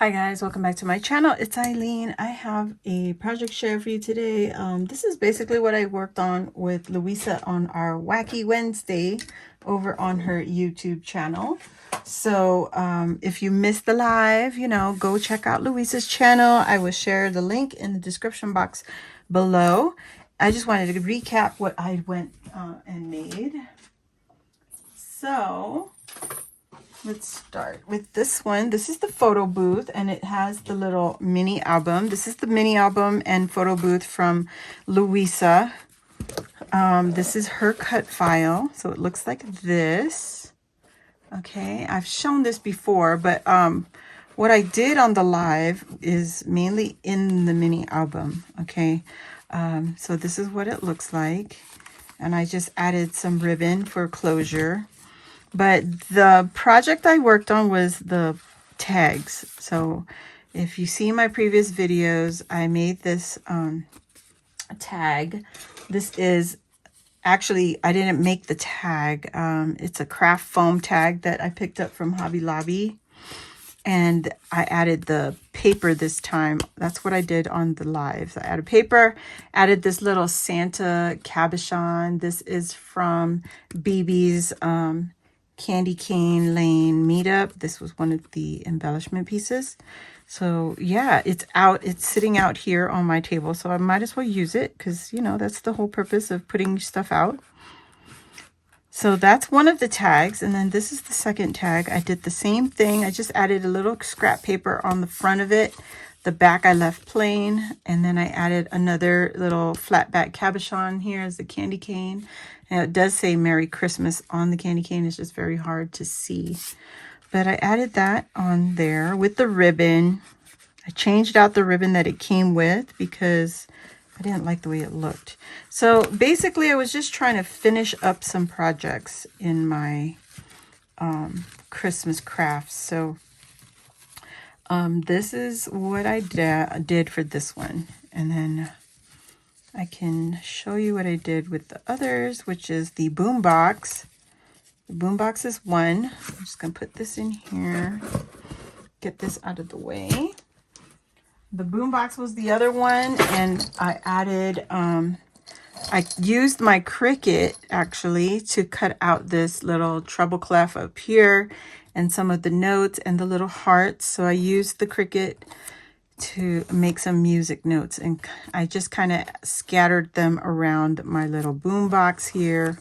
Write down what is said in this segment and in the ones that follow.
Hi guys, welcome back to my channel. It's Eileen. I have a project share for you today. This is basically what I worked on with Luisa on our Wacky Wednesday over on her YouTube channel. So if you missed the live, go check out Luisa's channel. I will share the link in the description box below. I just wanted to recap what I went and made. So let's start with this one. This is the photo booth, and it has the little mini album. This is the mini album and photo booth from Luisa. This is her cut file, so it looks like this. Okay, I've shown this before, but what I did on the live is mainly in the mini album. Okay, so this is what it looks like, and I just added some ribbon for closure. But the project I worked on was the tags. So if you see my previous videos, I made this tag. This is actually, I didn't make the tag. It's a craft foam tag that I picked up from Hobby Lobby. And I added the paper this time. That's what I did on the lives. I added paper, added this little Santa cabochon. This is from BB's Candy Cane Lane meetup. This was one of the embellishment pieces. So yeah, it's sitting out here on my table, so I might as well use it because that's the whole purpose of putting stuff out. So that's one of the tags, and then this is the second tag. I did the same thing. I just added a little scrap paper on the front of it. The back I left plain, and then I added another little flat back cabochon here as the candy cane. And it does say Merry Christmas on the candy cane. It's just very hard to see. But I added that on there with the ribbon. I changed out the ribbon that it came with because I didn't like the way it looked. So basically, I was just trying to finish up some projects in my Christmas crafts. So this is what I did for this one. And then I can show you what I did with the others, which is the boombox. The boombox is one. I'm just going to put this in here, get this out of the way. The boombox was the other one, and I added, I used my Cricut actually to cut out this little treble clef up here and some of the notes and the little hearts. So I used the Cricut to make some music notes, and I just kind of scattered them around my little boombox here.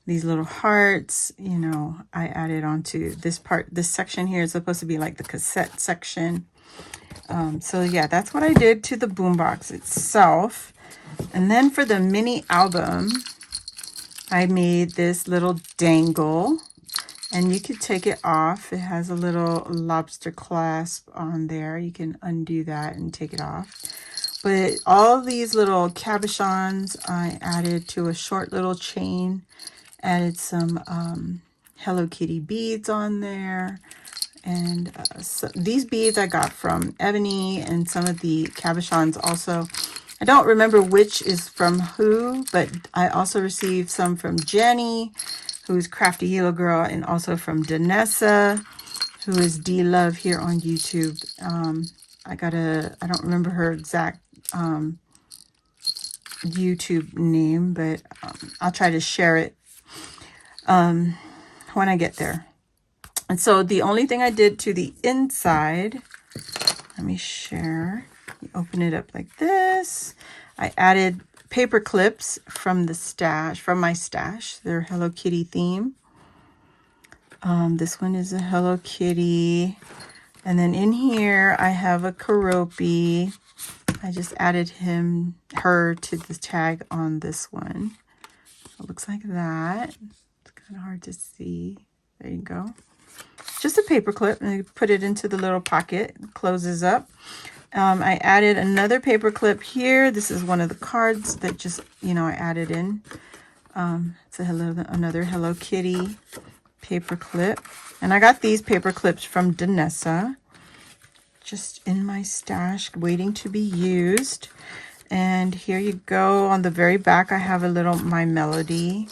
These little hearts, I added onto this part. This section here is supposed to be like the cassette section. So yeah, that's what I did to the boombox itself. And then for the mini album, I made this little dangle, and you could take it off. It has a little lobster clasp on there. You can undo that and take it off. But all these little cabochons I added to a short little chain. Added some Hello Kitty beads on there. And so these beads I got from Ebony, and some of the cabochons also. I don't remember which is from who, but I also received some from Jenny, who's Crafty Hilo Girl, and also from Danessa, who is D-Love here on YouTube. I don't remember her exact YouTube name, but I'll try to share it when I get there. And so the only thing I did to the inside, let me share. You open it up like this. I added paper clips from my stash. They're Hello Kitty theme. This one is a Hello Kitty. And then in here I have a Karopi. I just added her to the tag on this one. So it looks like that. It's kind of hard to see. There you go. Just a paper clip, and you put it into the little pocket. It closes up. I added another paper clip here. This is one of the cards that just, I added in. It's another Hello Kitty paper clip. And I got these paper clips from Danessa, just in my stash, waiting to be used. And here you go. On the very back, I have a little My Melody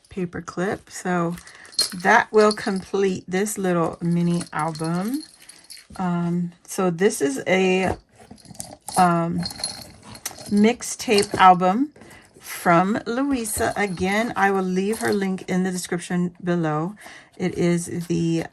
paper clip. So that will complete this little mini album. So this is a mixtape album from Luisa. Again, I will leave her link in the description below. It is the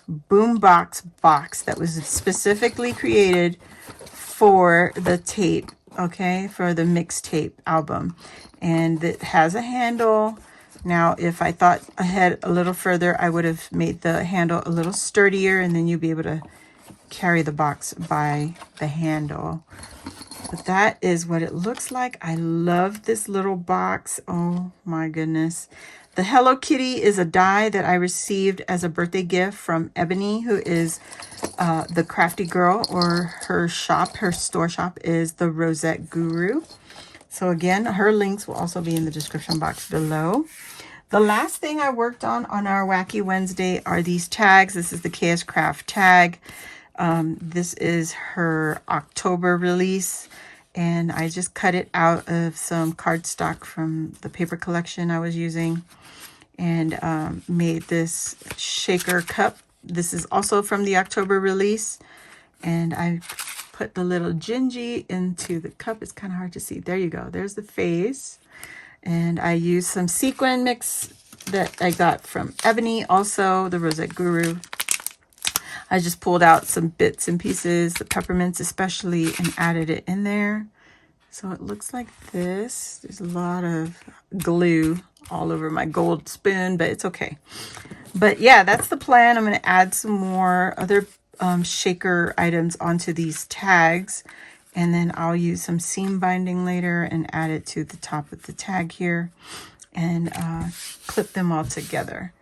boombox box that was specifically created for the tape, okay, for the mixtape album. And it has a handle. Now, if I thought ahead a little further, I would have made the handle a little sturdier, and then you'll be able to carry the box by the handle. But that is what it looks like. I love this little box. Oh my goodness. The Hello Kitty is a die that I received as a birthday gift from Ebony, who is the crafty girl, or her shop, her store shop is the Rosette Guru. So again, her links will also be in the description box below. The last thing I worked on our Wacky Wednesday are these tags. This is the KS Craft tag. This is her October release, and I just cut it out of some cardstock from the paper collection I was using, and made this shaker cup. This is also from the October release, and I put the little Gingy into the cup. It's kind of hard to see. There you go. There's the face. And I used some sequin mix that I got from Ebony, also the Rosette Guru. I just pulled out some bits and pieces, the peppermints especially, and added it in there. So it looks like this. There's a lot of glue all over my gold spoon, but it's okay. But yeah, that's the plan. I'm going to add some more other shaker items onto these tags. And then I'll use some seam binding later and add it to the top of the tag here and clip them all together.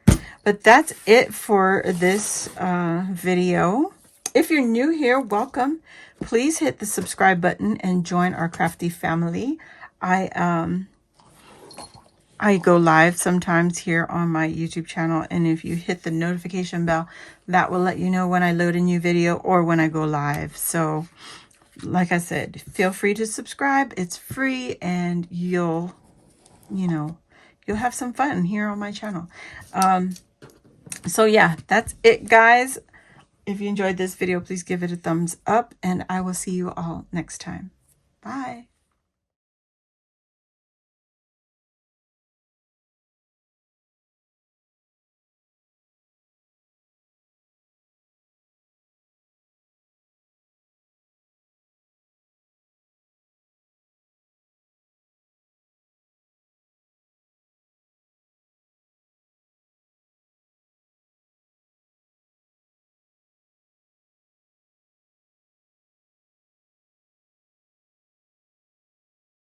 But that's it for this video. If you're new here, welcome. Please hit the subscribe button and join our crafty family. I go live sometimes here on my YouTube channel, and if you hit the notification bell, that will let you know when I load a new video or when I go live. So like I said, feel free to subscribe. It's free, and you'll have some fun here on my channel. So yeah, that's it, guys. If you enjoyed this video, please give it a thumbs up, and I will see you all next time. Bye.